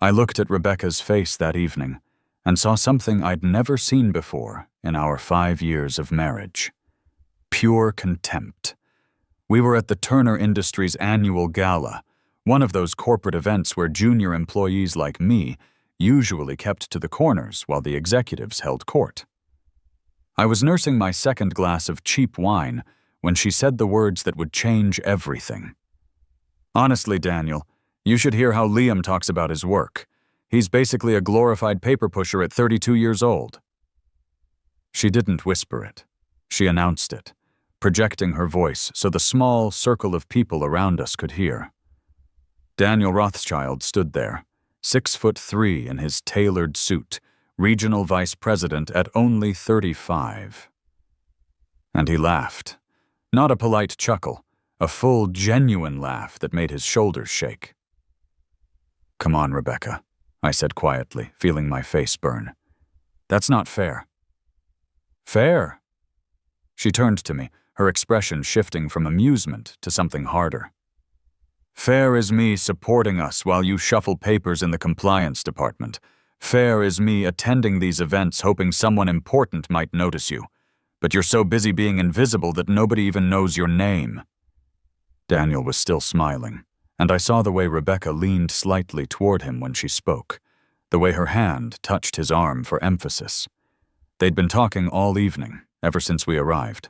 I looked at Rebecca's face that evening and saw something I'd never seen before in our 5 years of marriage. Pure contempt. We were at the Turner Industries annual gala, one of those corporate events where junior employees like me usually kept to the corners while the executives held court. I was nursing my second glass of cheap wine when she said the words that would change everything. "Honestly, Daniel, you should hear how Liam talks about his work. He's basically a glorified paper pusher at 32 years old." She didn't whisper it. She announced it, projecting her voice so the small circle of people around us could hear. Daniel Rothschild stood there, 6'3" in his tailored suit, regional vice president at only 35. And he laughed. Not a polite chuckle, a full, genuine laugh that made his shoulders shake. "Come on, Rebecca," I said quietly, feeling my face burn. "That's not fair." "Fair?" She turned to me, her expression shifting from amusement to something harder. "Fair is me supporting us while you shuffle papers in the compliance department. Fair is me attending these events hoping someone important might notice you. But you're so busy being invisible that nobody even knows your name." Daniel was still smiling, and I saw the way Rebecca leaned slightly toward him when she spoke, the way her hand touched his arm for emphasis. They'd been talking all evening, ever since we arrived.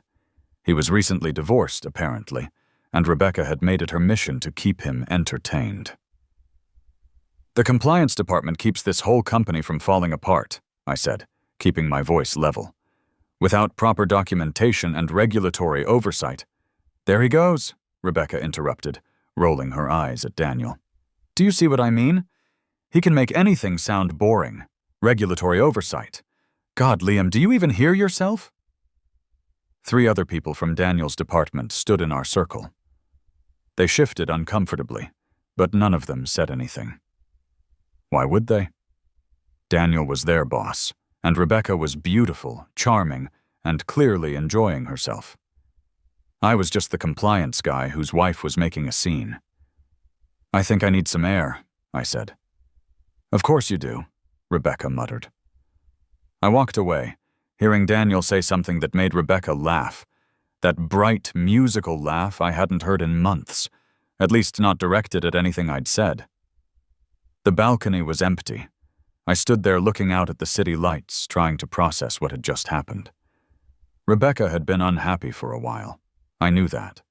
He was recently divorced, apparently, and Rebecca had made it her mission to keep him entertained. "The compliance department keeps this whole company from falling apart," I said, keeping my voice level. "Without proper documentation and regulatory oversight—" "There he goes," Rebecca interrupted, rolling her eyes at Daniel. "Do you see what I mean? He can make anything sound boring. Regulatory oversight. God, Liam, do you even hear yourself?" 3 other people from Daniel's department stood in our circle. They shifted uncomfortably, but none of them said anything. Why would they? Daniel was their boss, and Rebecca was beautiful, charming, and clearly enjoying herself. I was just the compliance guy whose wife was making a scene. "I think I need some air," I said. "Of course you do," Rebecca muttered. I walked away, hearing Daniel say something that made Rebecca laugh, that bright, musical laugh I hadn't heard in months, at least not directed at anything I'd said. The balcony was empty. I stood there looking out at the city lights, trying to process what had just happened. Rebecca had been unhappy for a while. I knew that.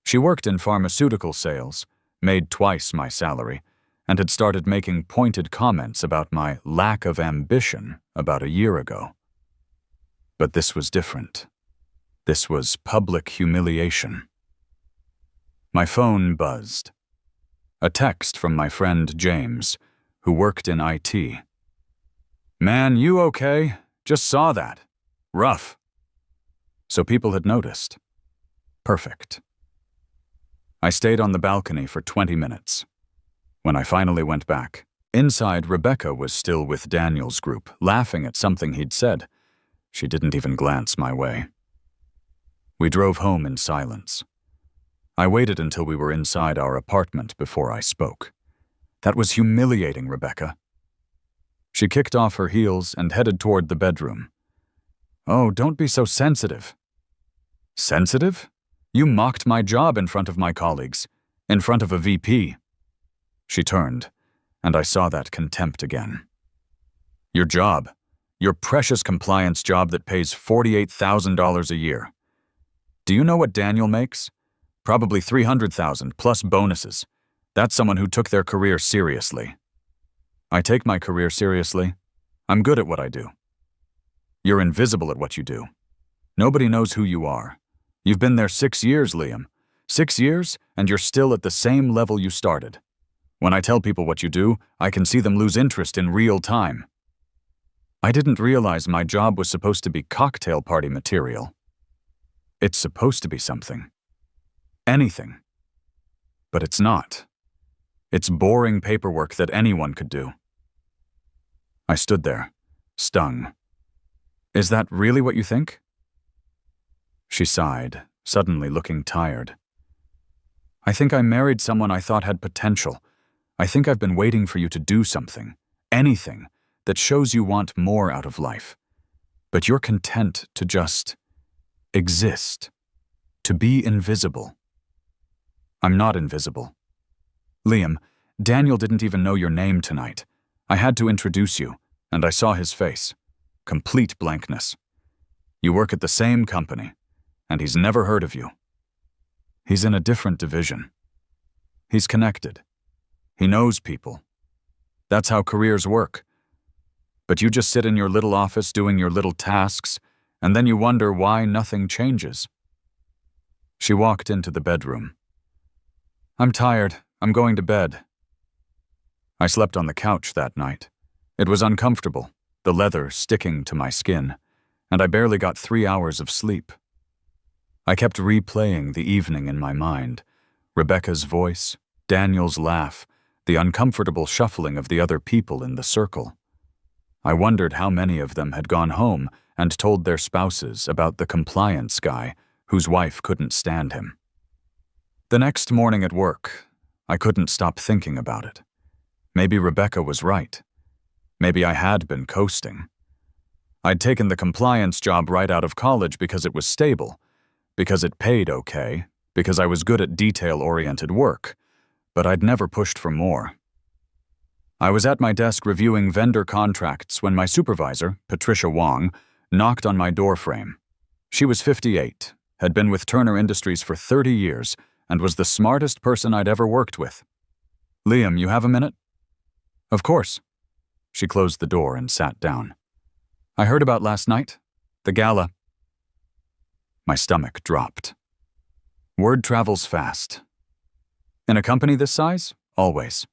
She worked in pharmaceutical sales, made twice my salary, and had started making pointed comments about my lack of ambition about a year ago. But this was different. This was public humiliation. My phone buzzed. A text from my friend James, who worked in IT. "Man, you okay? Just saw that. Rough." So people had noticed. Perfect. I stayed on the balcony for 20 minutes. When I finally went back, inside Rebecca was still with Daniel's group, laughing at something he'd said. She didn't even glance my way. We drove home in silence. I waited until we were inside our apartment before I spoke. That was humiliating, Rebecca. She kicked off her heels and headed toward the bedroom. "Oh, don't be so sensitive." "Sensitive? You mocked my job in front of my colleagues, in front of a VP. She turned, and I saw that contempt again. "Your job, your precious compliance job that pays $48,000 a year. Do you know what Daniel makes? Probably $300,000 plus bonuses. That's someone who took their career seriously." "I take my career seriously. I'm good at what I do." "You're invisible at what you do. Nobody knows who you are. You've been there 6 years, Liam. 6 years, and you're still at the same level you started. When I tell people what you do, I can see them lose interest in real time." I didn't realize my job was supposed to be cocktail party material. It's supposed to be something. Anything. But it's not. It's boring paperwork that anyone could do. I stood there, stung. "Is that really what you think?" She sighed, suddenly looking tired. "I think I married someone I thought had potential, I think I've been waiting for you to do something, anything, that shows you want more out of life. But you're content to just exist, to be invisible. I'm not invisible. Liam, Daniel didn't even know your name tonight. I had to introduce you, and I saw his face. Complete blankness. You work at the same company, and he's never heard of you. He's in a different division. He's connected. He knows people. That's how careers work. But you just sit in your little office doing your little tasks, and then you wonder why nothing changes. She walked into the bedroom. I'm tired. I'm going to bed. I slept on the couch that night. It was uncomfortable, the leather sticking to my skin, and I barely got 3 hours of sleep. I kept replaying the evening in my mind. Rebecca's voice, Daniel's laugh, the uncomfortable shuffling of the other people in the circle. I wondered how many of them had gone home and told their spouses about the compliance guy whose wife couldn't stand him. The next morning at work, I couldn't stop thinking about it. Maybe Rebecca was right. Maybe I had been coasting. I'd taken the compliance job right out of college because it was stable, because it paid okay, because I was good at detail-oriented work, but I'd never pushed for more. I was at my desk reviewing vendor contracts when my supervisor, Patricia Wong, knocked on my doorframe. She was 58, had been with Turner Industries for 30 years, and was the smartest person I'd ever worked with. Liam, you have a minute? Of course. She closed the door and sat down. I heard about last night. The gala. My stomach dropped. Word travels fast. In a company this size? Always.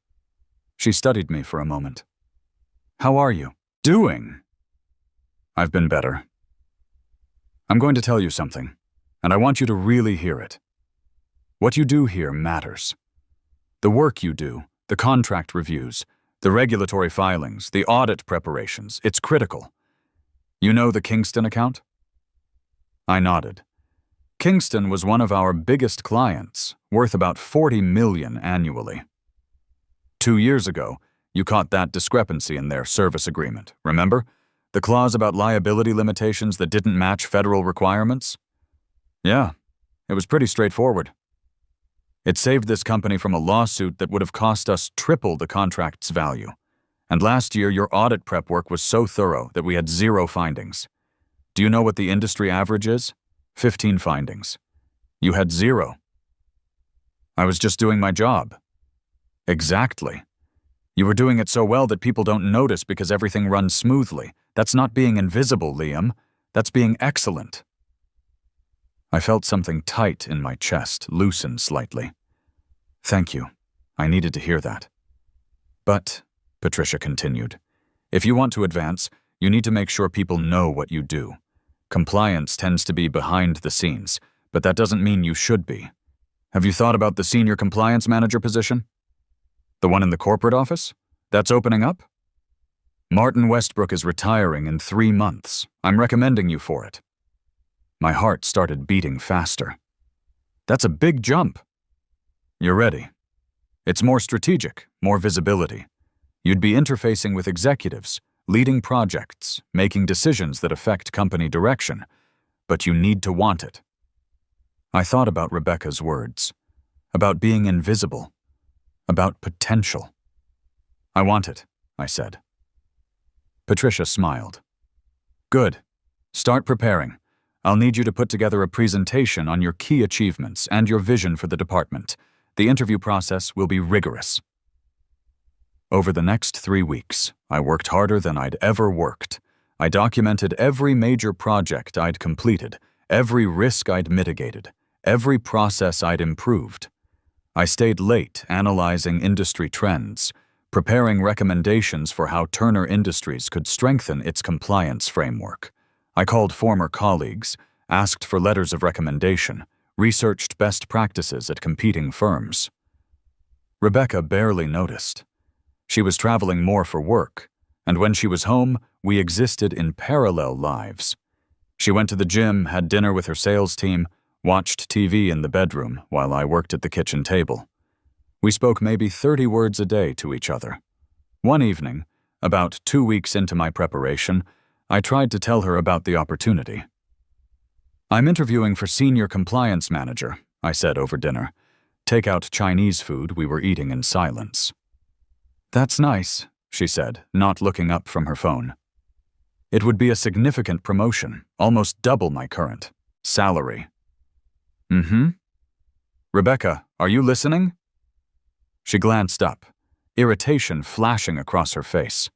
She studied me for a moment. How are you? Doing? I've been better. I'm going to tell you something, and I want you to really hear it. What you do here matters. The work you do, the contract reviews, the regulatory filings, the audit preparations, it's critical. You know the Kingston account? I nodded. Kingston was one of our biggest clients, worth about $40 million annually. 2 years ago, you caught that discrepancy in their service agreement, remember? The clause about liability limitations that didn't match federal requirements? Yeah, it was pretty straightforward. It saved this company from a lawsuit that would have cost us triple the contract's value. And last year, your audit prep work was so thorough that we had 0 findings. Do you know what the industry average is? 15 findings. You had 0. I was just doing my job. Exactly. You were doing it so well that people don't notice because everything runs smoothly. That's not being invisible, Liam. That's being excellent. I felt something tight in my chest loosen slightly. Thank you. I needed to hear that. But, Patricia continued, if you want to advance, you need to make sure people know what you do. Compliance tends to be behind the scenes, but that doesn't mean you should be. Have you thought about the senior compliance manager position? The one in the corporate office? That's opening up? Martin Westbrook is retiring in 3 months. I'm recommending you for it. My heart started beating faster. That's a big jump. You're ready. It's more strategic, more visibility. You'd be interfacing with executives, leading projects, making decisions that affect company direction, but you need to want it. I thought about Rebecca's words, about being invisible, about potential. I want it, I said. Patricia smiled. Good. Start preparing. I'll need you to put together a presentation on your key achievements and your vision for the department. The interview process will be rigorous. Over the next 3 weeks, I worked harder than I'd ever worked. I documented every major project I'd completed, every risk I'd mitigated, every process I'd improved. I stayed late analyzing industry trends, preparing recommendations for how Turner Industries could strengthen its compliance framework. I called former colleagues, asked for letters of recommendation, researched best practices at competing firms. Rebecca barely noticed. She was traveling more for work, and when she was home, we existed in parallel lives. She went to the gym, had dinner with her sales team, watched TV in the bedroom while I worked at the kitchen table. We spoke maybe 30 words a day to each other. One evening, about 2 weeks into my preparation, I tried to tell her about the opportunity. "I'm interviewing for senior compliance manager," I said over dinner. Take-out Chinese food we were eating in silence. "That's nice," she said, not looking up from her phone. "It would be a significant promotion, almost double my current salary." "Mm-hmm. Rebecca, are you listening?" She glanced up, irritation flashing across her face.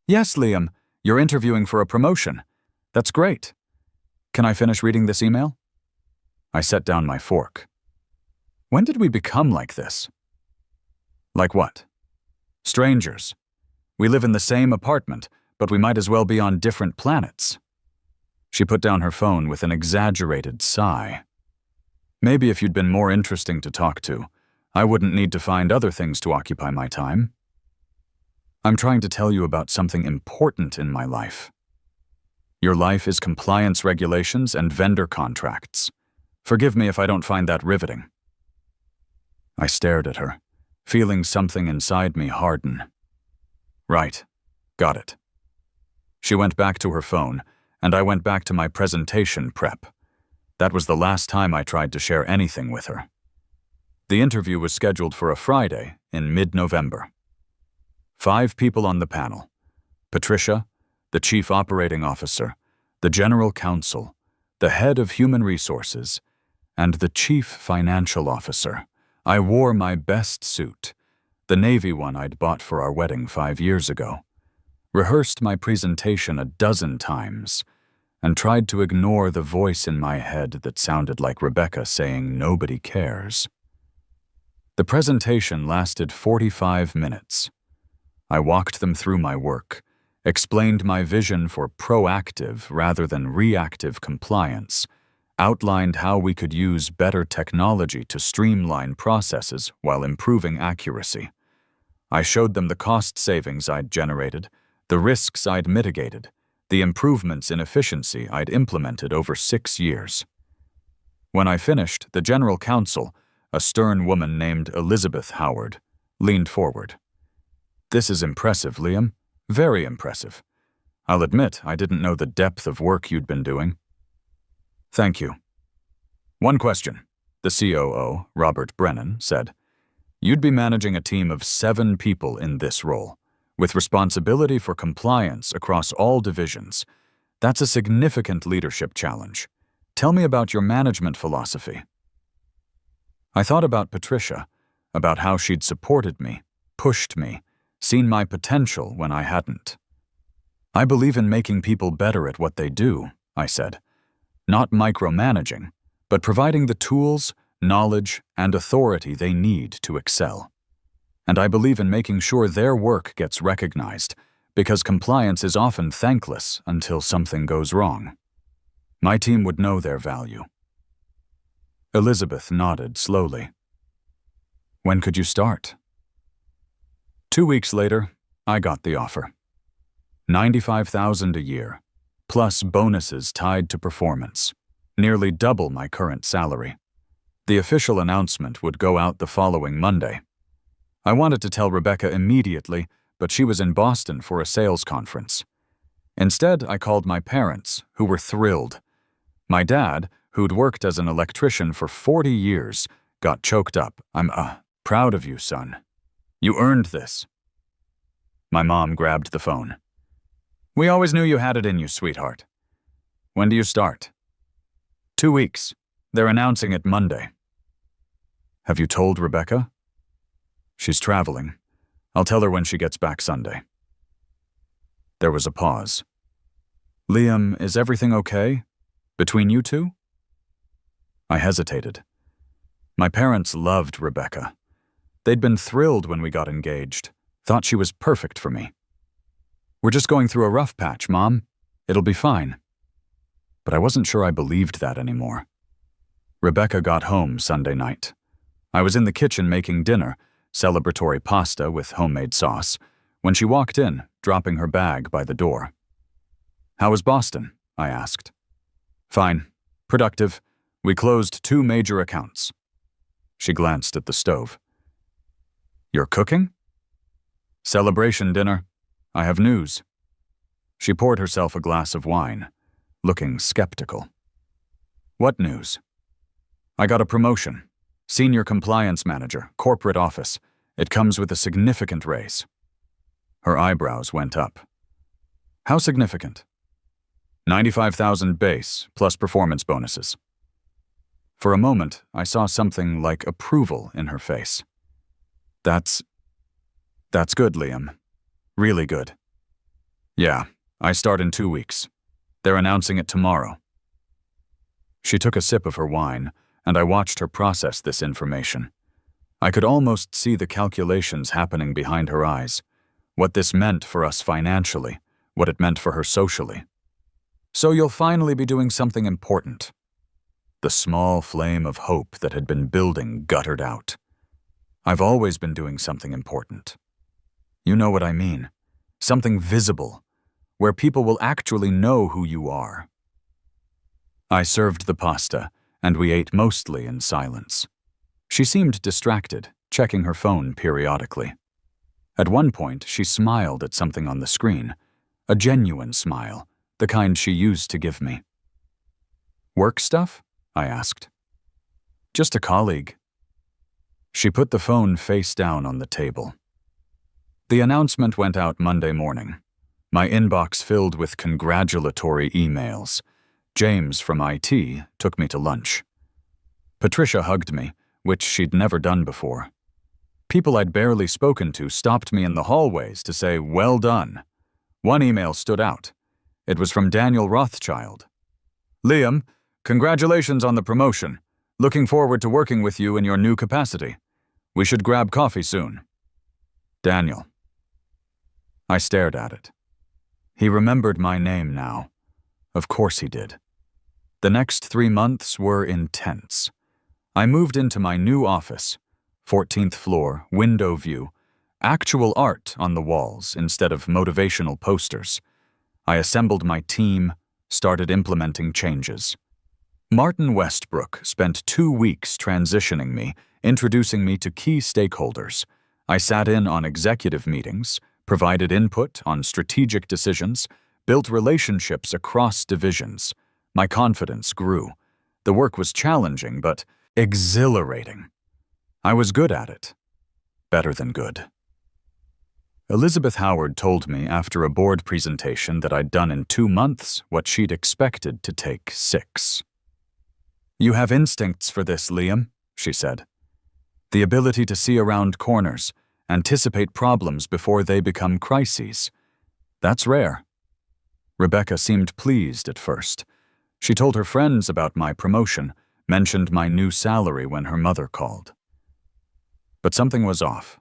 "Yes, Liam, you're interviewing for a promotion. That's great. Can I finish reading this email?" I set down my fork. When did we become like this? Like what? Strangers. We live in the same apartment, but we might as well be on different planets. She put down her phone with an exaggerated sigh. Maybe if you'd been more interesting to talk to, I wouldn't need to find other things to occupy my time. "I'm trying to tell you about something important in my life. Your life is compliance regulations and vendor contracts. Forgive me if I don't find that riveting." I stared at her, feeling something inside me harden. "Right. Got it." She went back to her phone, and I went back to my presentation prep. That was the last time I tried to share anything with her. The interview was scheduled for a Friday in mid-November. 5 people on the panel: Patricia, the Chief Operating Officer, the General Counsel, the Head of Human Resources, and the Chief Financial Officer. I wore my best suit, the navy one I'd bought for our wedding 5 years ago, rehearsed my presentation a dozen times, and tried to ignore the voice in my head that sounded like Rebecca saying nobody cares. The presentation lasted 45 minutes. I walked them through my work, explained my vision for proactive rather than reactive compliance, outlined how we could use better technology to streamline processes while improving accuracy. I showed them the cost savings I'd generated, the risks I'd mitigated, the improvements in efficiency I'd implemented over 6 years. When I finished, the General Counsel, a stern woman named Elizabeth Howard, leaned forward. "This is impressive, Liam. Very impressive. I'll admit I didn't know the depth of work you'd been doing." "Thank you. One question," the COO, Robert Brennan, said. "You'd be managing a team of 7 people in this role, with responsibility for compliance across all divisions. That's a significant leadership challenge. Tell me about your management philosophy." I thought about Patricia, about how she'd supported me, pushed me, seen my potential when I hadn't. "I believe in making people better at what they do," I said. "Not micromanaging, but providing the tools, knowledge, and authority they need to excel. And I believe in making sure their work gets recognized, because compliance is often thankless until something goes wrong. My team would know their value." Elizabeth nodded slowly. "When could you start?" 2 weeks later, I got the offer. $95,000 a year, plus bonuses tied to performance, nearly double my current salary. The official announcement would go out the following Monday. I wanted to tell Rebecca immediately, but she was in Boston for a sales conference. Instead, I called my parents, who were thrilled. My dad, who'd worked as an electrician for 40 years, got choked up. "I'm proud of you, son. You earned this." My mom grabbed the phone. "We always knew you had it in you, sweetheart. When do you start?" 2 weeks. They're announcing it Monday." "Have you told Rebecca?" "She's traveling. I'll tell her when she gets back Sunday." There was a pause. "Liam, is everything okay? Between you two?" I hesitated. My parents loved Rebecca. They'd been thrilled when we got engaged, thought she was perfect for me. "We're just going through a rough patch, Mom. It'll be fine." But I wasn't sure I believed that anymore. Rebecca got home Sunday night. I was in the kitchen making dinner, celebratory pasta with homemade sauce, when she walked in, dropping her bag by the door. "How was Boston?" I asked. "Fine. Productive. We closed 2 major accounts." She glanced at the stove. You're cooking? Celebration dinner. I have news. She poured herself a glass of wine, looking skeptical. What news? I got a promotion. Senior compliance manager, corporate office. It comes with a significant raise. Her eyebrows went up. How significant? 95,000 base, plus performance bonuses. For a moment, I saw something like approval in her face. That's good, Liam. Really good. Yeah, I start in 2 weeks. They're announcing it tomorrow. She took a sip of her wine, and I watched her process this information. I could almost see the calculations happening behind her eyes, what this meant for us financially, what it meant for her socially. So you'll finally be doing something important. The small flame of hope that had been building guttered out. I've always been doing something important. You know what I mean. Something visible, where people will actually know who you are. I served the pasta, and we ate mostly in silence. She seemed distracted, checking her phone periodically. At one point, she smiled at something on the screen, a genuine smile, the kind she used to give me. Work stuff? I asked. Just a colleague. She put the phone face down on the table. The announcement went out Monday morning. My inbox filled with congratulatory emails. James from IT took me to lunch. Patricia hugged me, which she'd never done before. People I'd barely spoken to stopped me in the hallways to say, "Well done." One email stood out. It was from Daniel Rothschild. "Liam, congratulations on the promotion. Looking forward to working with you in your new capacity. We should grab coffee soon." Daniel. I stared at it. He remembered my name now. Of course he did. The next 3 months were intense. I moved into my new office, 14th floor, window view, actual art on the walls instead of motivational posters. I assembled my team, started implementing changes. Martin Westbrook spent 2 weeks transitioning me, introducing me to key stakeholders. I sat in on executive meetings, provided input on strategic decisions, built relationships across divisions. My confidence grew. The work was challenging, but exhilarating. I was good at it. Better than good. Elizabeth Howard told me after a board presentation that I'd done in 2 months what she'd expected to take 6. "You have instincts for this, Liam," she said. "The ability to see around corners, anticipate problems before they become crises. That's rare." Rebecca seemed pleased at first. She told her friends about my promotion, mentioned my new salary when her mother called. But something was off.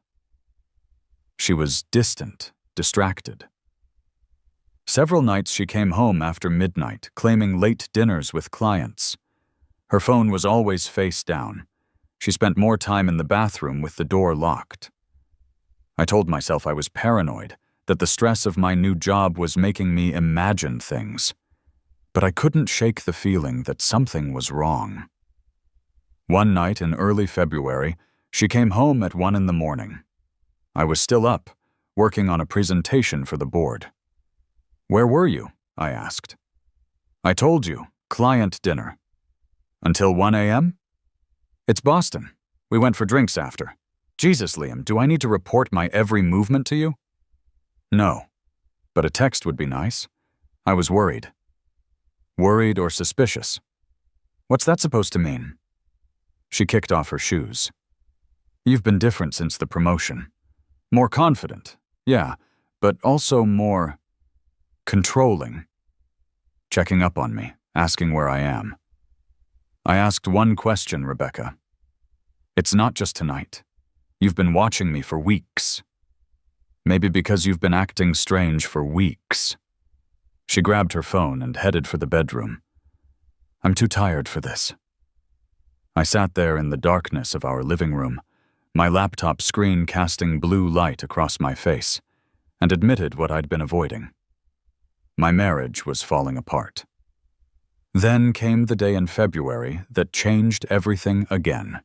She was distant, distracted. Several nights she came home after midnight, claiming late dinners with clients. Her phone was always face down. She spent more time in the bathroom with the door locked. I told myself I was paranoid, that the stress of my new job was making me imagine things. But I couldn't shake the feeling that something was wrong. One night in early February, she came home at 1 in the morning. I was still up, working on a presentation for the board. "Where were you?" I asked. "I told you, client dinner." "Until 1 a.m.? "It's Boston. We went for drinks after." "Jesus, Liam, do I need to report my every movement to you?" "No, but a text would be nice." I was worried. Worried or suspicious? What's that supposed to mean? She kicked off her shoes. "You've been different since the promotion. More confident, yeah, but also more controlling. Checking up on me, asking where I am." I asked one question, Rebecca. "It's not just tonight. You've been watching me for weeks. Maybe because you've been acting strange for weeks." She grabbed her phone and headed for the bedroom. "I'm too tired for this." I sat there in the darkness of our living room, my laptop screen casting blue light across my face, and admitted what I'd been avoiding. My marriage was falling apart. Then came the day in February that changed everything again.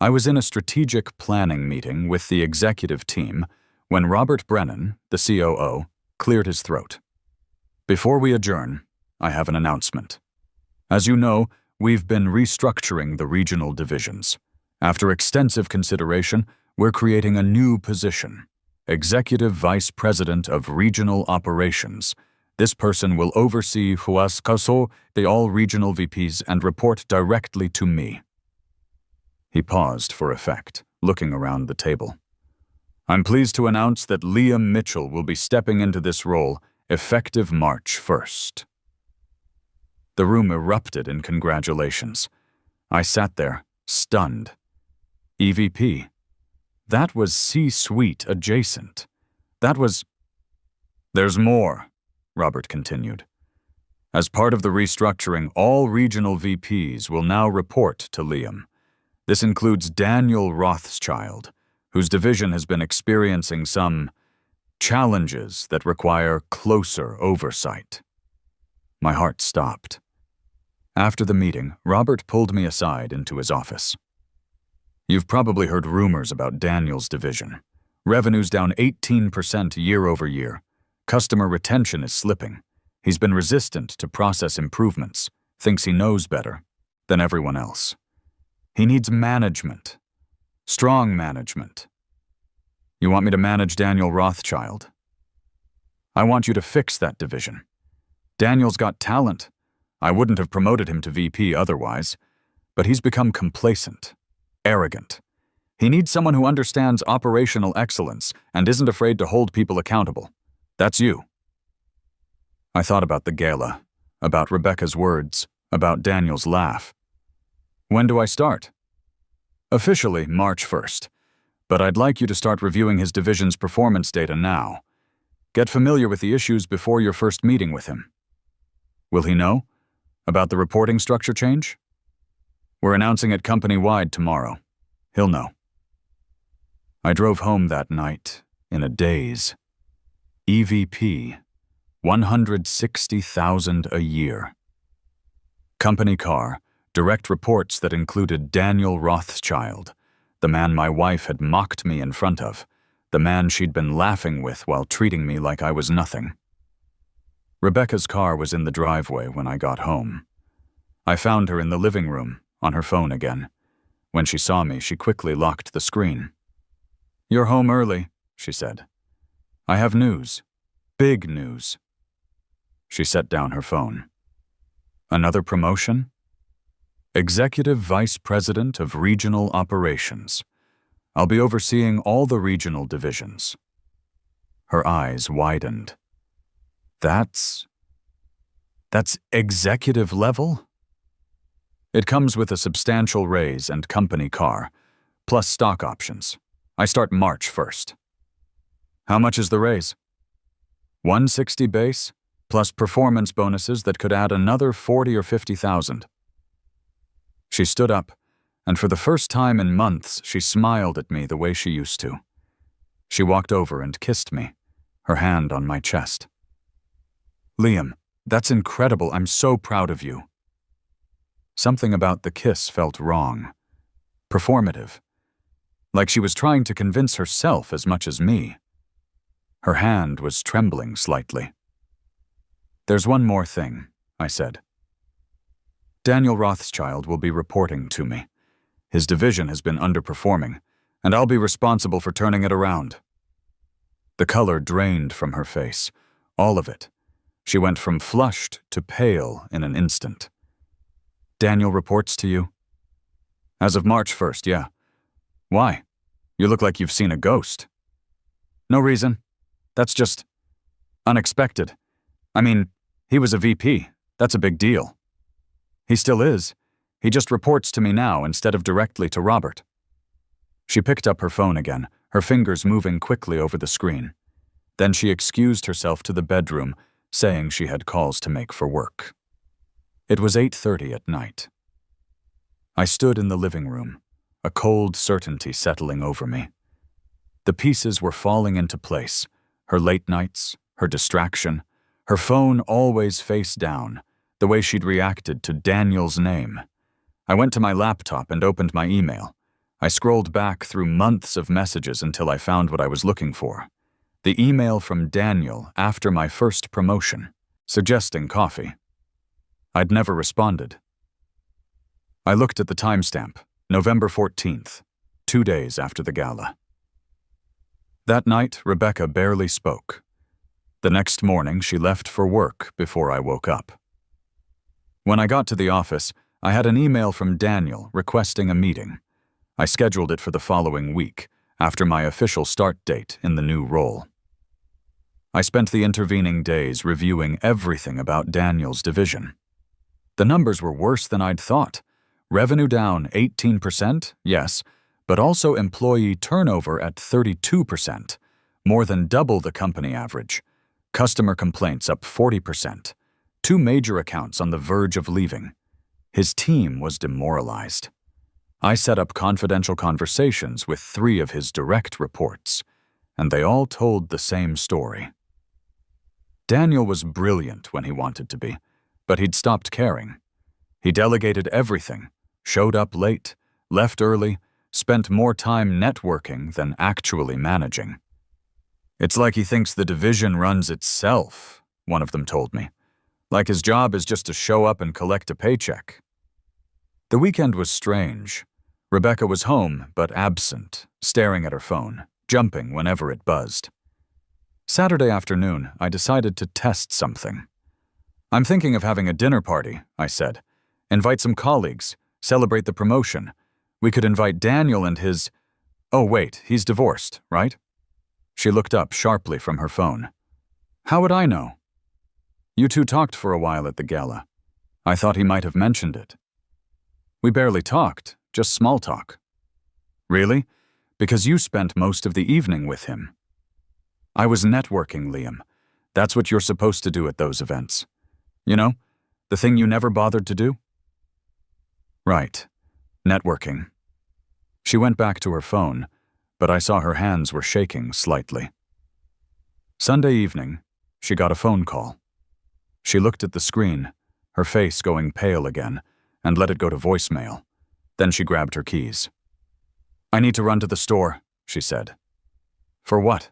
I was in a strategic planning meeting with the executive team when Robert Brennan, the COO, cleared his throat. Before we adjourn, I have an announcement. As you know, we've been restructuring the regional divisions. After extensive consideration, we're creating a new position, Executive Vice President of Regional Operations. This person will oversee Huascaso, the all regional VPs, and report directly to me. He paused for effect, looking around the table. I'm pleased to announce that Liam Mitchell will be stepping into this role effective March 1st. The room erupted in congratulations. I sat there, stunned. EVP. That was C-suite adjacent. That was... There's more, Robert continued. As part of the restructuring, all regional VPs will now report to Liam. This includes Daniel Rothschild, whose division has been experiencing some challenges that require closer oversight. My heart stopped. After the meeting, Robert pulled me aside into his office. You've probably heard rumors about Daniel's division. Revenue's down 18% year over year. Customer retention is slipping. He's been resistant to process improvements, thinks he knows better than everyone else. He needs management. Strong management. You want me to manage Daniel Rothschild? I want you to fix that division. Daniel's got talent. I wouldn't have promoted him to VP otherwise, but he's become complacent, arrogant. He needs someone who understands operational excellence and isn't afraid to hold people accountable. That's you. I thought about the gala, about Rebecca's words, about Daniel's laugh. When do I start? Officially, March 1st. But I'd like you to start reviewing his division's performance data now. Get familiar with the issues before your first meeting with him. Will he know about the reporting structure change? We're announcing it company-wide tomorrow. He'll know. I drove home that night in a daze. EVP, $160,000 a year. Company car, direct reports that included Daniel Rothschild, the man my wife had mocked me in front of, the man she'd been laughing with while treating me like I was nothing. Rebecca's car was in the driveway when I got home. I found her in the living room, on her phone again. When she saw me, she quickly locked the screen. "You're home early," she said. "I have news. Big news." She set down her phone. Another promotion? Executive Vice President of Regional Operations. I'll be overseeing all the regional divisions. Her eyes widened. That's executive level? It comes with a substantial raise and company car, plus stock options. I start March 1st. How much is the raise? 160 base, plus performance bonuses that could add another 40 or 50,000. She stood up, and for the first time in months, she smiled at me the way she used to. She walked over and kissed me, her hand on my chest. "Liam, that's incredible. I'm so proud of you." Something about the kiss felt wrong, performative, like she was trying to convince herself as much as me. Her hand was trembling slightly. "There's one more thing," I said. "Daniel Rothschild will be reporting to me. His division has been underperforming, and I'll be responsible for turning it around." The color drained from her face, all of it. She went from flushed to pale in an instant. "Daniel reports to you?" "As of March 1st, yeah. Why? You look like you've seen a ghost." "No reason. That's just unexpected. I mean, he was a VP. That's a big deal." "He still is. He just reports to me now instead of directly to Robert." She picked up her phone again, her fingers moving quickly over the screen. Then she excused herself to the bedroom, saying she had calls to make for work. It was 8:30 at night. I stood in the living room, a cold certainty settling over me. The pieces were falling into place, her late nights, her distraction, her phone always face down, the way she'd reacted to Daniel's name. I went to my laptop and opened my email. I scrolled back through months of messages until I found what I was looking for. The email from Daniel after my first promotion, suggesting coffee. I'd never responded. I looked at the timestamp, November 14th, 2 days after the gala. That night, Rebecca barely spoke. The next morning, she left for work before I woke up. When I got to the office, I had an email from Daniel requesting a meeting. I scheduled it for the following week, after my official start date in the new role. I spent the intervening days reviewing everything about Daniel's division. The numbers were worse than I'd thought. Revenue down 18%, yes, but also employee turnover at 32%, more than double the company average. Customer complaints up 40%. 2 major accounts on the verge of leaving. His team was demoralized. I set up confidential conversations with 3 of his direct reports, and they all told the same story. Daniel was brilliant when he wanted to be, but he'd stopped caring. He delegated everything, showed up late, left early, spent more time networking than actually managing. "It's like he thinks the division runs itself," one of them told me. "Like his job is just to show up and collect a paycheck." The weekend was strange. Rebecca was home, but absent, staring at her phone, jumping whenever it buzzed. Saturday afternoon, I decided to test something. "I'm thinking of having a dinner party," I said. "Invite some colleagues, celebrate the promotion. We could invite Daniel and his— Oh, wait, he's divorced, right?" She looked up sharply from her phone. "How would I know?" "You two talked for a while at the gala. I thought he might have mentioned it." "We barely talked, just small talk." "Really? Because you spent most of the evening with him." "I was networking, Liam. That's what you're supposed to do at those events. You know, the thing you never bothered to do?" "Right. Networking." She went back to her phone, but I saw her hands were shaking slightly. Sunday evening, she got a phone call. She looked at the screen, her face going pale again, and let it go to voicemail. Then she grabbed her keys. "I need to run to the store," she said. "For what?"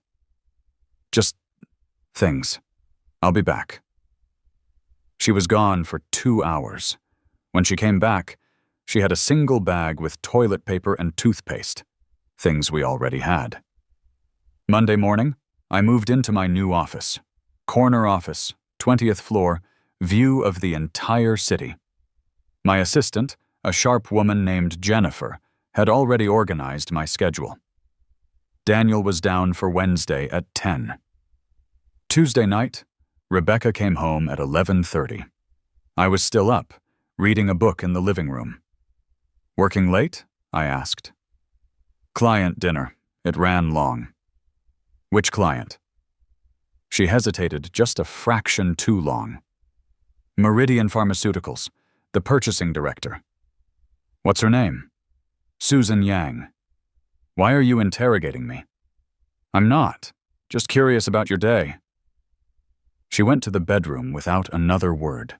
"Just things. I'll be back." She was gone for 2 hours. When she came back, she had a single bag with toilet paper and toothpaste, things we already had. Monday morning, I moved into my new office. Corner office, 20th floor, view of the entire city. My assistant, a sharp woman named Jennifer, had already organized my schedule. Daniel was down for Wednesday at 10. Tuesday night, Rebecca came home at 11:30. I was still up, reading a book in the living room. "Working late?" I asked. "Client dinner. It ran long." "Which client?" She hesitated just a fraction too long. "Meridian Pharmaceuticals, the purchasing director." "What's her name?" "Susan Yang." "Why are you interrogating me?" "I'm not. Just curious about your day." She went to the bedroom without another word.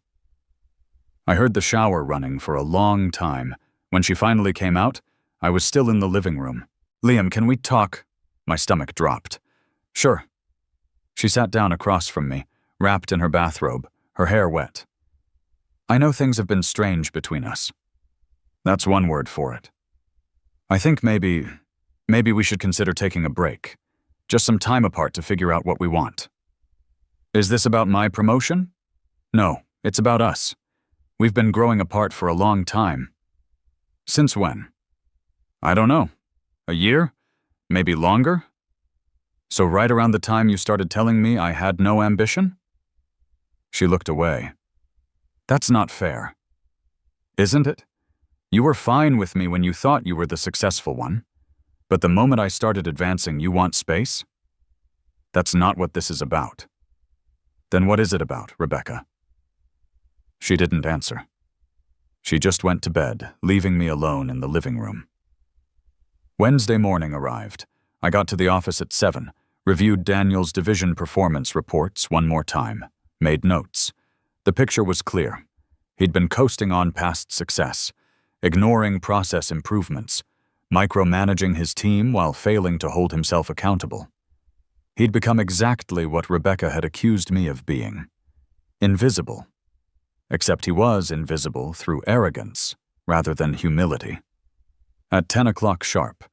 I heard the shower running for a long time. When she finally came out, I was still in the living room. "Liam, can we talk?" My stomach dropped. "Sure." She sat down across from me, wrapped in her bathrobe, her hair wet. "I know things have been strange between us." "That's one word for it." "I think maybe we should consider taking a break. Just some time apart to figure out what we want." "Is this about my promotion?" "No, it's about us. We've been growing apart for a long time." "Since when?" "I don't know. A year? Maybe longer?" "So right around the time you started telling me I had no ambition?" She looked away. "That's not fair." "Isn't it? You were fine with me when you thought you were the successful one. But the moment I started advancing, you want space? That's not what this is about." "Then what is it about, Rebecca?" She didn't answer. She just went to bed, leaving me alone in the living room. Wednesday morning arrived. I got to the office at 7, reviewed Daniel's division performance reports one more time, made notes. The picture was clear. He'd been coasting on past success, ignoring process improvements, micromanaging his team while failing to hold himself accountable. He'd become exactly what Rebecca had accused me of being: invisible. Except he was invisible through arrogance rather than humility. At 10 o'clock sharp,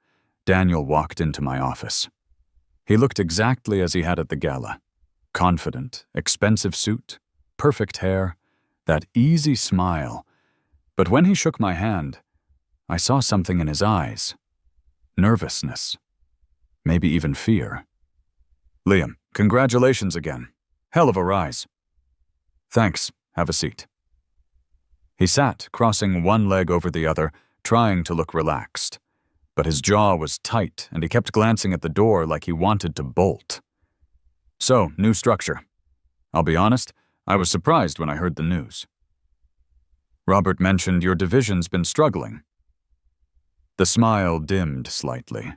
Daniel walked into my office. He looked exactly as he had at the gala: confident, expensive suit, perfect hair, that easy smile. But when he shook my hand, I saw something in his eyes: nervousness, maybe even fear. "Liam, congratulations again. Hell of a rise." "Thanks. Have a seat." He sat, crossing one leg over the other, trying to look relaxed. But his jaw was tight, and he kept glancing at the door like he wanted to bolt. "So, new structure. I'll be honest, I was surprised when I heard the news." "Robert mentioned your division's been struggling." The smile dimmed slightly.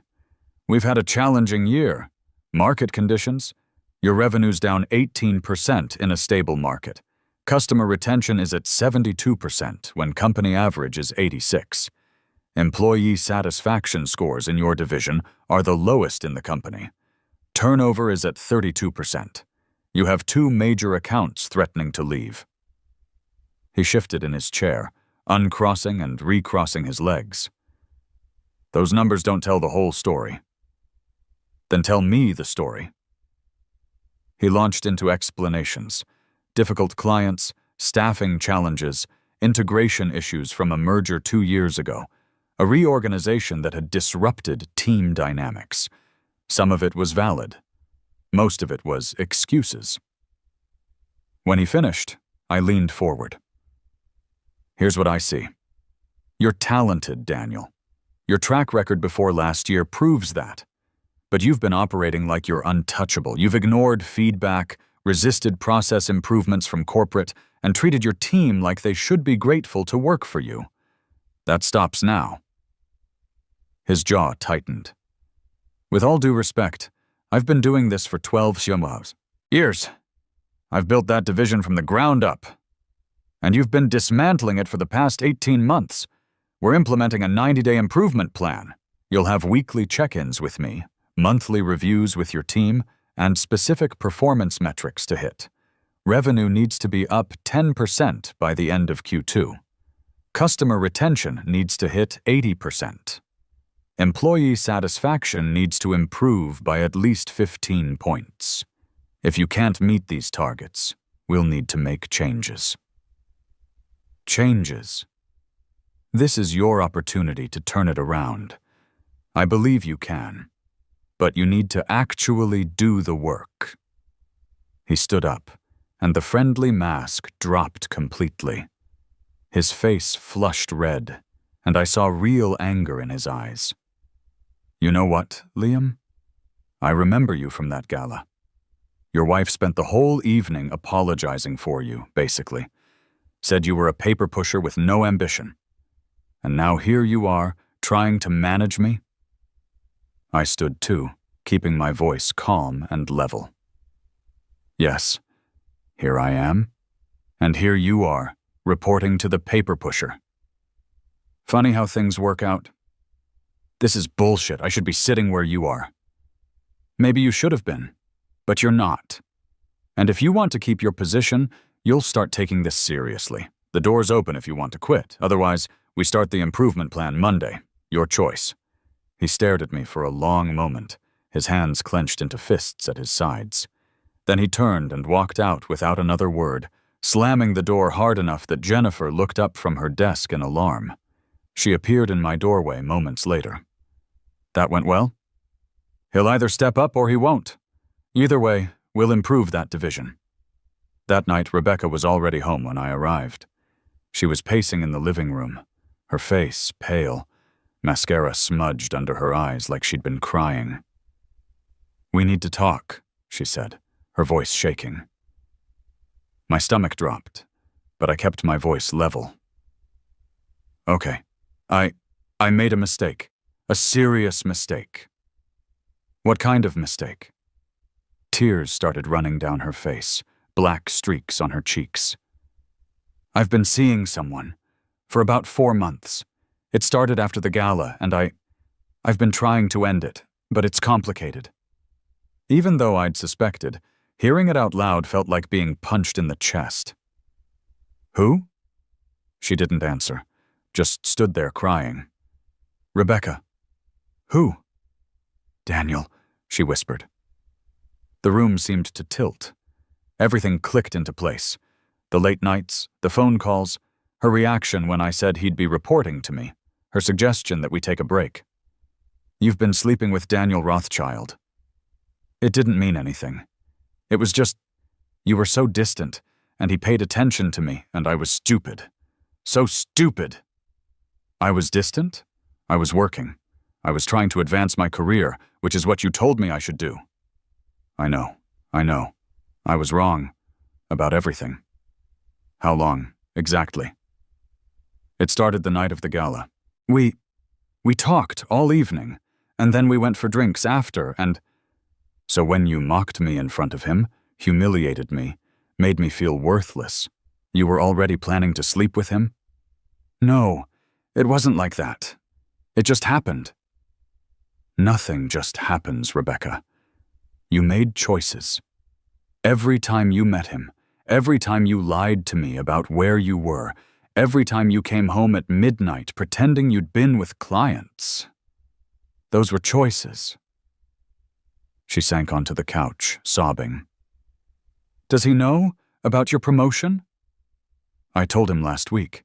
"We've had a challenging year. Market conditions. Your revenue's down 18% in a stable market. Customer retention is at 72% when company average is 86. Employee satisfaction scores in your division are the lowest in the company. Turnover is at 32%. You have 2 major accounts threatening to leave." He shifted in his chair, uncrossing and recrossing his legs. "Those numbers don't tell the whole story." "Then tell me the story." He launched into explanations: difficult clients, staffing challenges, integration issues from a merger 2 years ago, a reorganization that had disrupted team dynamics. Some of it was valid. Most of it was excuses. When he finished, I leaned forward. "Here's what I see. You're talented, Daniel. Your track record before last year proves that. But you've been operating like you're untouchable. You've ignored feedback, resisted process improvements from corporate, and treated your team like they should be grateful to work for you. That stops now." His jaw tightened. "With all due respect, I've been doing this for 12 years. I've built that division from the ground up. And you've been dismantling it for the past 18 months. We're implementing a 90-day improvement plan. You'll have weekly check-ins with me, monthly reviews with your team, and specific performance metrics to hit. Revenue needs to be up 10% by the end of Q2. Customer retention needs to hit 80%. Employee satisfaction needs to improve by at least 15 points. If you can't meet these targets, we'll need to make changes." Changes. This is your opportunity to turn it around. I believe you can. But you need to actually do the work. He stood up, and the friendly mask dropped completely. His face flushed red, and I saw real anger in his eyes. "You know what, Liam? I remember you from that gala. Your wife spent the whole evening apologizing for you, basically. Said you were a paper pusher with no ambition. And now here you are, trying to manage me?" I stood too, keeping my voice calm and level. "Yes, here I am. And here you are, reporting to the paper pusher. Funny how things work out. This is bullshit. I should be sitting where you are. Maybe you should have been, but you're not. And if you want to keep your position, you'll start taking this seriously. The door's open if you want to quit. Otherwise, we start the improvement plan Monday. Your choice." He stared at me for a long moment, his hands clenched into fists at his sides. Then he turned and walked out without another word, slamming the door hard enough that Jennifer looked up from her desk in alarm. She appeared in my doorway moments later. "That went well?" "He'll either step up or he won't. Either way, we'll improve that division." That night, Rebecca was already home when I arrived. She was pacing in the living room, her face pale, mascara smudged under her eyes like she'd been crying. "We need to talk," she said, her voice shaking. My stomach dropped, but I kept my voice level. "Okay, I made a mistake. A serious mistake." "What kind of mistake?" Tears started running down her face, black streaks on her cheeks. "I've been seeing someone for about 4 months. It started after the gala, and I've been trying to end it, but it's complicated." Even though I'd suspected, hearing it out loud felt like being punched in the chest. "Who?" She didn't answer, just stood there crying. "Rebecca." "Who?" "Daniel," she whispered. The room seemed to tilt. Everything clicked into place. The late nights, the phone calls, her reaction when I said he'd be reporting to me, her suggestion that we take a break. "You've been sleeping with Daniel Rothschild." It didn't mean anything. It was just, you were so distant, and he paid attention to me, and I was stupid. So stupid! I was distant? I was working. I was trying to advance my career, which is what you told me I should do. I know. I was wrong. About everything. How long, exactly? It started the night of the gala. We talked all evening, and then we went for drinks after, and... So when you mocked me in front of him, humiliated me, made me feel worthless, you were already planning to sleep with him? No, it wasn't like that. It just happened. Nothing just happens, Rebecca. You made choices. Every time you met him, every time you lied to me about where you were, every time you came home at midnight pretending you'd been with clients. Those were choices. She sank onto the couch, sobbing. Does he know about your promotion? I told him last week.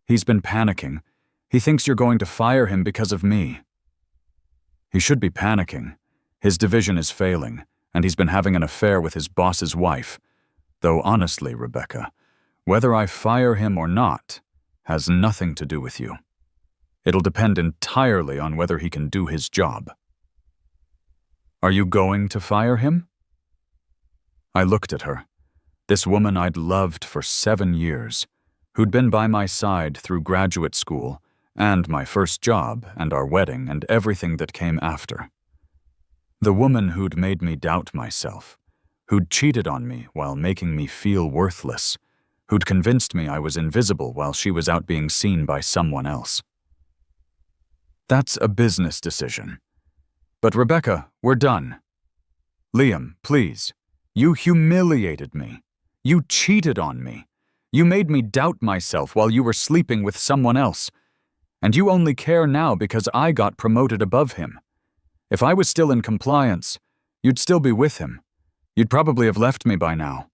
He's been panicking. He thinks you're going to fire him because of me. He should be panicking. His division is failing, and he's been having an affair with his boss's wife. Though honestly, Rebecca, whether I fire him or not has nothing to do with you. It'll depend entirely on whether he can do his job. Are you going to fire him? I looked at her, this woman I'd loved for 7 years, who'd been by my side through graduate school and my first job and our wedding and everything that came after. The woman who'd made me doubt myself, who'd cheated on me while making me feel worthless, who'd convinced me I was invisible while she was out being seen by someone else. That's a business decision. But Rebecca, we're done. Liam, please. You humiliated me. You cheated on me. You made me doubt myself while you were sleeping with someone else. And you only care now because I got promoted above him. If I was still in compliance, you'd still be with him. You'd probably have left me by now.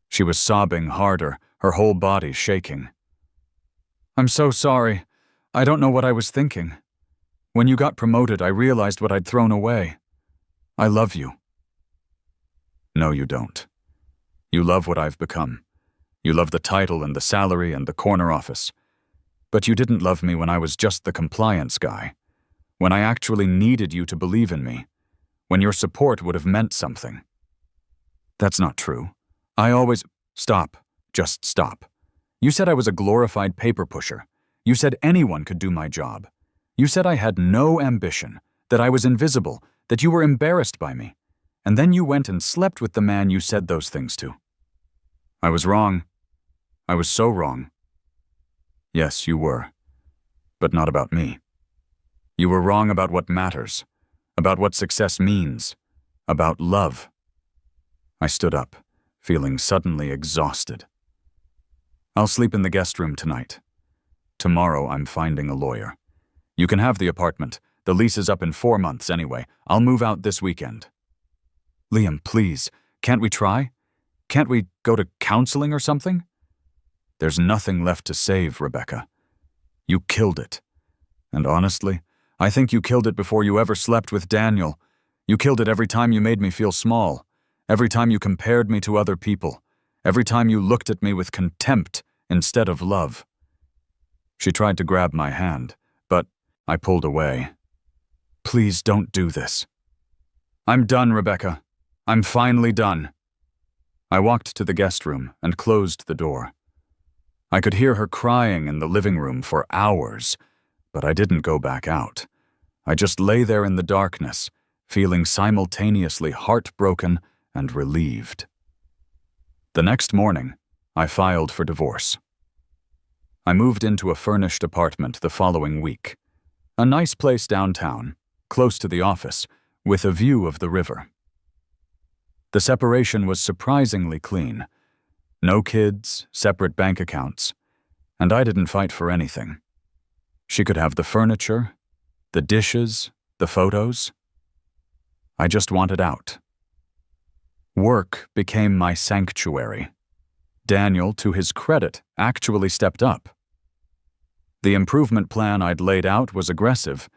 She was sobbing harder, her whole body shaking. I'm so sorry. I don't know what I was thinking. When you got promoted, I realized what I'd thrown away. I love you. No, you don't. You love what I've become. You love the title and the salary and the corner office. But you didn't love me when I was just the compliance guy, when I actually needed you to believe in me, when your support would have meant something. That's not true. I always... Stop. Just stop. You said I was a glorified paper pusher. You said anyone could do my job. You said I had no ambition, that I was invisible, that you were embarrassed by me. And then you went and slept with the man you said those things to. I was wrong. I was so wrong. Yes, you were. But not about me. You were wrong about what matters, about what success means, about love. I stood up, feeling suddenly exhausted. I'll sleep in the guest room tonight. Tomorrow I'm finding a lawyer. You can have the apartment. The lease is up in 4 months anyway. I'll move out this weekend. Liam, please, can't we try? Can't we go to counseling or something? There's nothing left to save, Rebecca. You killed it. And honestly, I think you killed it before you ever slept with Daniel. You killed it every time you made me feel small, every time you compared me to other people, every time you looked at me with contempt instead of love. She tried to grab my hand, but I pulled away. Please don't do this. I'm done, Rebecca. I'm finally done. I walked to the guest room and closed the door. I could hear her crying in the living room for hours, but I didn't go back out. I just lay there in the darkness, feeling simultaneously heartbroken and relieved. The next morning, I filed for divorce. I moved into a furnished apartment the following week. A nice place downtown, close to the office, with a view of the river. The separation was surprisingly clean. No kids, separate bank accounts, and I didn't fight for anything. She could have the furniture, the dishes, the photos. I just wanted out. Work became my sanctuary. Daniel, to his credit, actually stepped up. The improvement plan I'd laid out was aggressive,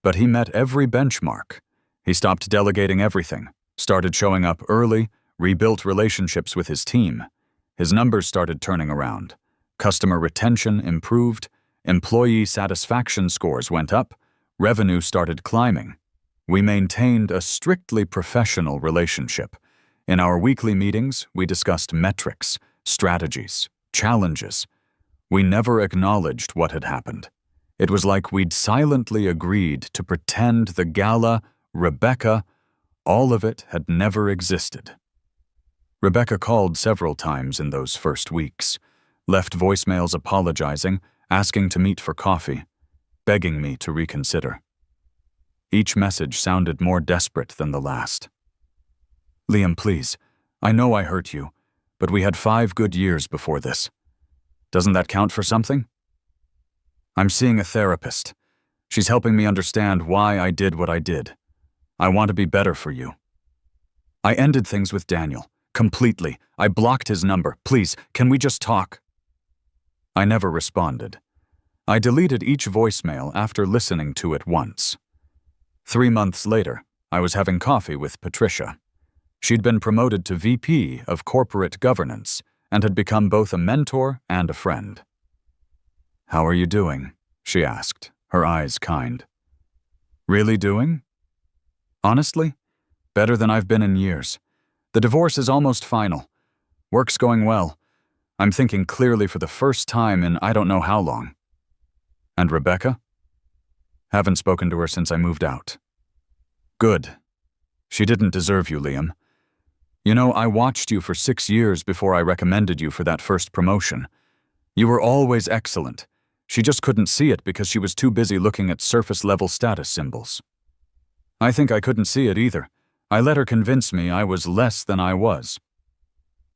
but he met every benchmark. He stopped delegating everything, started showing up early, rebuilt relationships with his team. His numbers started turning around. Customer retention improved, employee satisfaction scores went up, revenue started climbing. We maintained a strictly professional relationship. In our weekly meetings, we discussed metrics, strategies, challenges. We never acknowledged what had happened. It was like we'd silently agreed to pretend the gala, Rebecca, all of it had never existed. Rebecca called several times in those first weeks, left voicemails apologizing, asking to meet for coffee, begging me to reconsider. Each message sounded more desperate than the last. "Liam, please, I know I hurt you, but we had 5 good years before this. Doesn't that count for something? I'm seeing a therapist. She's helping me understand why I did what I did. I want to be better for you." I ended things with Daniel, completely. I blocked his number. "Please, can we just talk?" I never responded. I deleted each voicemail after listening to it once. 3 months later, I was having coffee with Patricia. She'd been promoted to VP of Corporate Governance and had become both a mentor and a friend. "How are you doing?" she asked, her eyes kind. "Really doing?" "Honestly, better than I've been in years. The divorce is almost final. Work's going well. I'm thinking clearly for the first time in I don't know how long." "And Rebecca?" "Haven't spoken to her since I moved out." "Good. She didn't deserve you, Liam. You know, I watched you for 6 years before I recommended you for that first promotion. You were always excellent. She just couldn't see it because she was too busy looking at surface-level status symbols. I think I couldn't see it either. I let her convince me I was less than I was.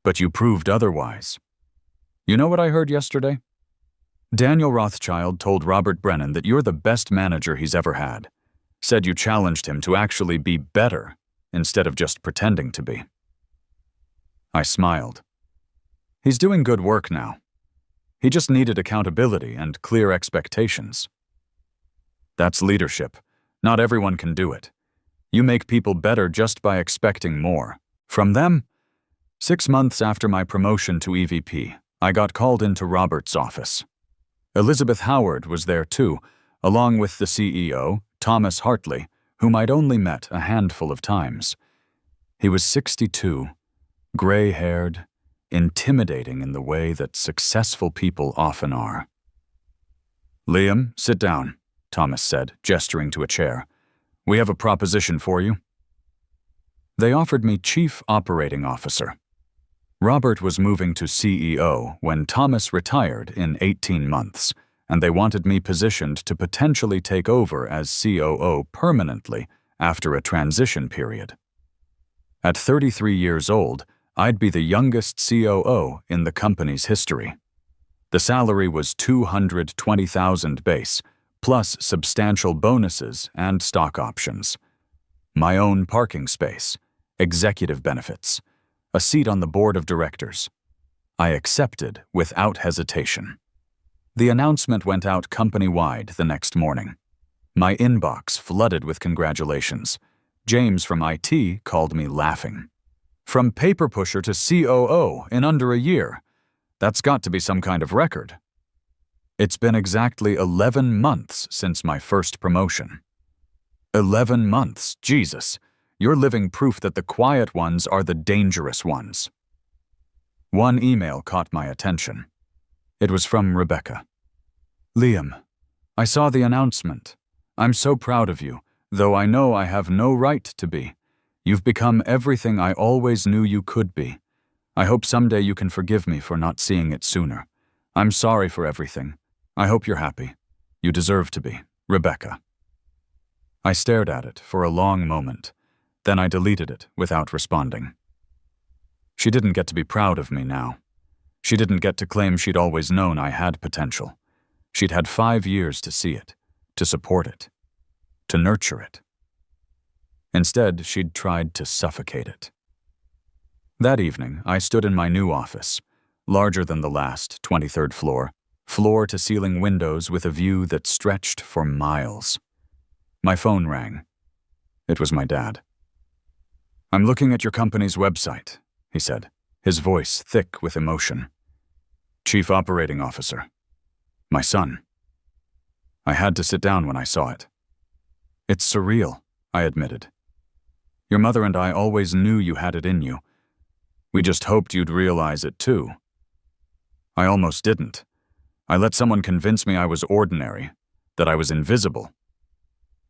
But you proved otherwise. You know what I heard yesterday? Daniel Rothschild told Robert Brennan that you're the best manager he's ever had. Said you challenged him to actually be better instead of just pretending to be." I smiled. "He's doing good work now. He just needed accountability and clear expectations." "That's leadership. Not everyone can do it. You make people better just by expecting more. From them?" 6 months after my promotion to EVP, I got called into Robert's office. Elizabeth Howard was there too, along with the CEO, Thomas Hartley, whom I'd only met a handful of times. He was 62, gray-haired, intimidating in the way that successful people often are. "Liam, sit down," Thomas said, gesturing to a chair. "We have a proposition for you." They offered me Chief Operating Officer. Robert was moving to CEO when Thomas retired in 18 months, and they wanted me positioned to potentially take over as COO permanently after a transition period. At 33 years old, I'd be the youngest COO in the company's history. The salary was $220,000 base, plus substantial bonuses and stock options. My own parking space, executive benefits, a seat on the board of directors. I accepted without hesitation. The announcement went out company-wide the next morning. My inbox flooded with congratulations. James from IT called me laughing. From paper pusher to COO in under a year. That's got to be some kind of record. It's been exactly 11 months since my first promotion. 11 months, Jesus. You're living proof that the quiet ones are the dangerous ones. One email caught my attention. It was from Rebecca. "Liam, I saw the announcement. I'm so proud of you, though I know I have no right to be. You've become everything I always knew you could be. I hope someday you can forgive me for not seeing it sooner. I'm sorry for everything. I hope you're happy. You deserve to be. Rebecca. I stared at it for a long moment. Then I deleted it without responding. She didn't get to be proud of me now. She didn't get to claim she'd always known I had potential. She'd had 5 years to see it, to support it, to nurture it. Instead, she'd tried to suffocate it. That evening, I stood in my new office, larger than the last, 23rd floor, floor-to-ceiling windows with a view that stretched for miles. My phone rang. It was my dad. "I'm looking at your company's website," he said, his voice thick with emotion. "Chief Operating Officer. My son." I had to sit down when I saw it. "It's surreal," I admitted. "Your mother and I always knew you had it in you. We just hoped you'd realize it too." I almost didn't. I let someone convince me I was ordinary, that I was invisible.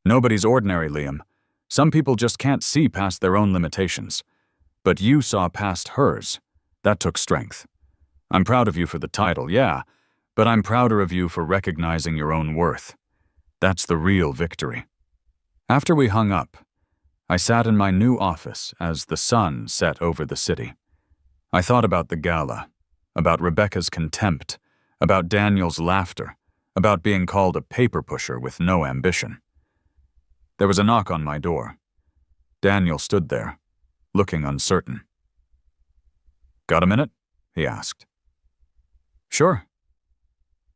Nobody's ordinary, Liam. Some people just can't see past their own limitations. But you saw past hers. That took strength. I'm proud of you for the title, yeah, but I'm prouder of you for recognizing your own worth. That's the real victory. After we hung up, I sat in my new office as the sun set over the city. I thought about the gala, about Rebecca's contempt, about Daniel's laughter, about being called a paper pusher with no ambition. There was a knock on my door. Daniel stood there, looking uncertain. "Got a minute?" he asked. "Sure."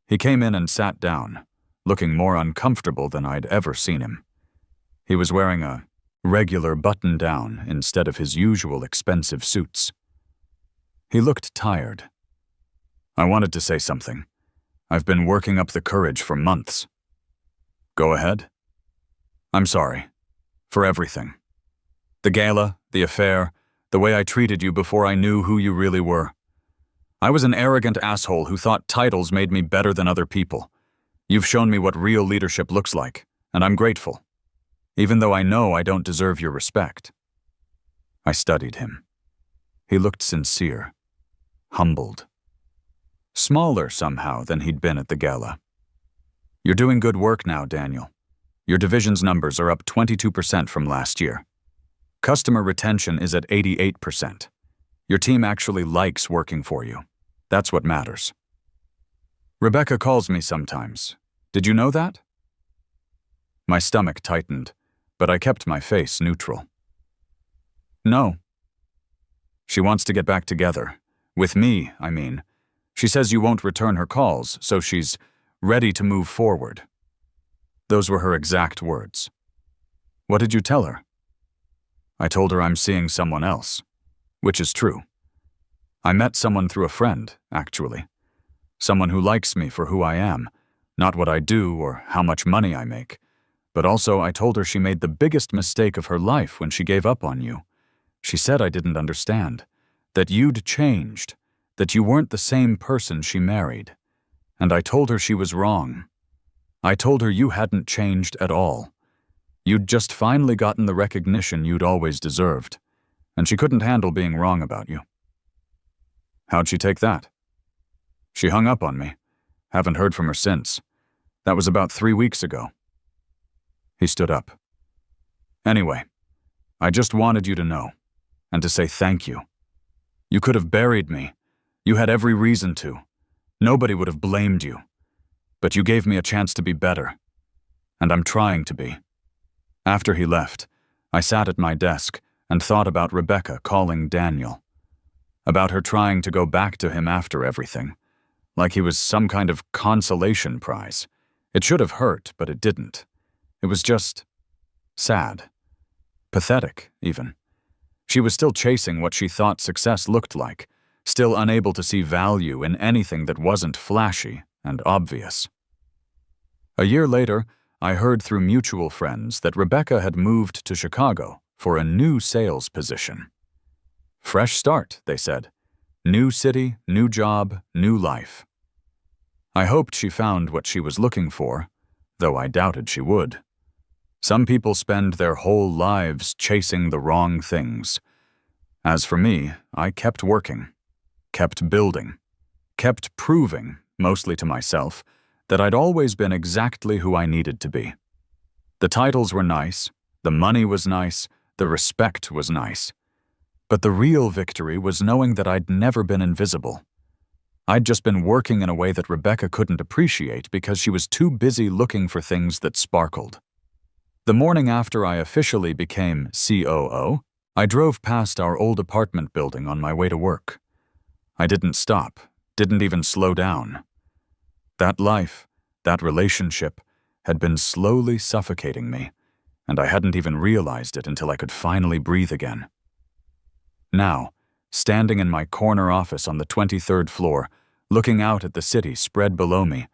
He came in and sat down, looking more uncomfortable than I'd ever seen him. He was wearing a regular button-down instead of his usual expensive suits. He looked tired. I wanted to say something. I've been working up the courage for months. "Go ahead." "I'm sorry. For everything. The gala, the affair, the way I treated you before I knew who you really were. I was an arrogant asshole who thought titles made me better than other people. You've shown me what real leadership looks like, and I'm grateful. Even though I know I don't deserve your respect." I studied him. He looked sincere, humbled. Smaller somehow than he'd been at the gala. "You're doing good work now, Daniel. Your division's numbers are up 22% from last year. Customer retention is at 88%. Your team actually likes working for you. That's what matters. Rebecca calls me sometimes. Did you know that?" My stomach tightened, but I kept my face neutral. "No." "She wants to get back together. With me, I mean. She says you won't return her calls, so she's ready to move forward." Those were her exact words. "What did you tell her?" "I told her I'm seeing someone else," which is true. I met someone through a friend, actually. Someone who likes me for who I am, not what I do or how much money I make. But also I told her she made the biggest mistake of her life when she gave up on you. She said I didn't understand, that you'd changed, that you weren't the same person she married. And I told her she was wrong. I told her you hadn't changed at all. You'd just finally gotten the recognition you'd always deserved, and she couldn't handle being wrong about you. How'd she take that? She hung up on me. Haven't heard from her since. That was about 3 weeks ago. He stood up. Anyway, I just wanted you to know, and to say thank you. You could have buried me. You had every reason to. Nobody would have blamed you. But you gave me a chance to be better. And I'm trying to be. After he left, I sat at my desk and thought about Rebecca calling Daniel. About her trying to go back to him after everything. Like he was some kind of consolation prize. It should have hurt, but it didn't. It was just sad. Pathetic, even. She was still chasing what she thought success looked like, still unable to see value in anything that wasn't flashy and obvious. A year later, I heard through mutual friends that Rebecca had moved to Chicago for a new sales position. Fresh start, they said. New city, new job, new life. I hoped she found what she was looking for, though I doubted she would. Some people spend their whole lives chasing the wrong things. As for me, I kept working, kept building, kept proving, mostly to myself, that I'd always been exactly who I needed to be. The titles were nice, the money was nice, the respect was nice. But the real victory was knowing that I'd never been invisible. I'd just been working in a way that Rebecca couldn't appreciate because she was too busy looking for things that sparkled. The morning after I officially became COO, I drove past our old apartment building on my way to work. I didn't stop, didn't even slow down. That life, that relationship, had been slowly suffocating me, and I hadn't even realized it until I could finally breathe again. Now, standing in my corner office on the 23rd floor, looking out at the city spread below me,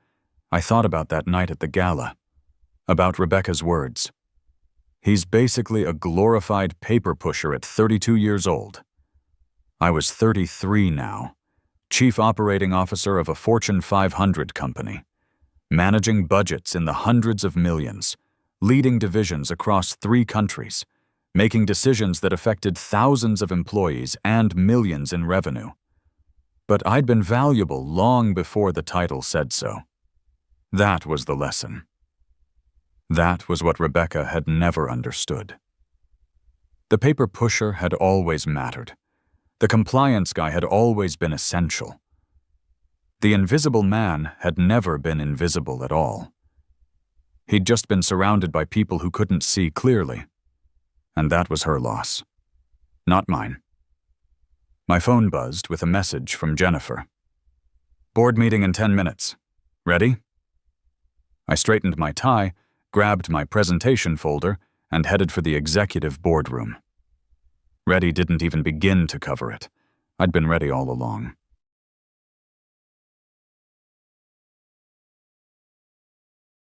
I thought about that night at the gala, about Rebecca's words. He's basically a glorified paper pusher at 32 years old. I was 33 now, chief operating officer of a Fortune 500 company, managing budgets in the hundreds of millions, leading divisions across 3 countries, making decisions that affected thousands of employees and millions in revenue. But I'd been valuable long before the title said so. That was the lesson. That was what Rebecca had never understood. The paper pusher had always mattered. The compliance guy had always been essential. The invisible man had never been invisible at all. He'd just been surrounded by people who couldn't see clearly. And that was her loss, not mine. My phone buzzed with a message from Jennifer. Board meeting in 10 minutes. Ready? I straightened my tie, grabbed my presentation folder, and headed for the executive boardroom. Ready didn't even begin to cover it. I'd been ready all along.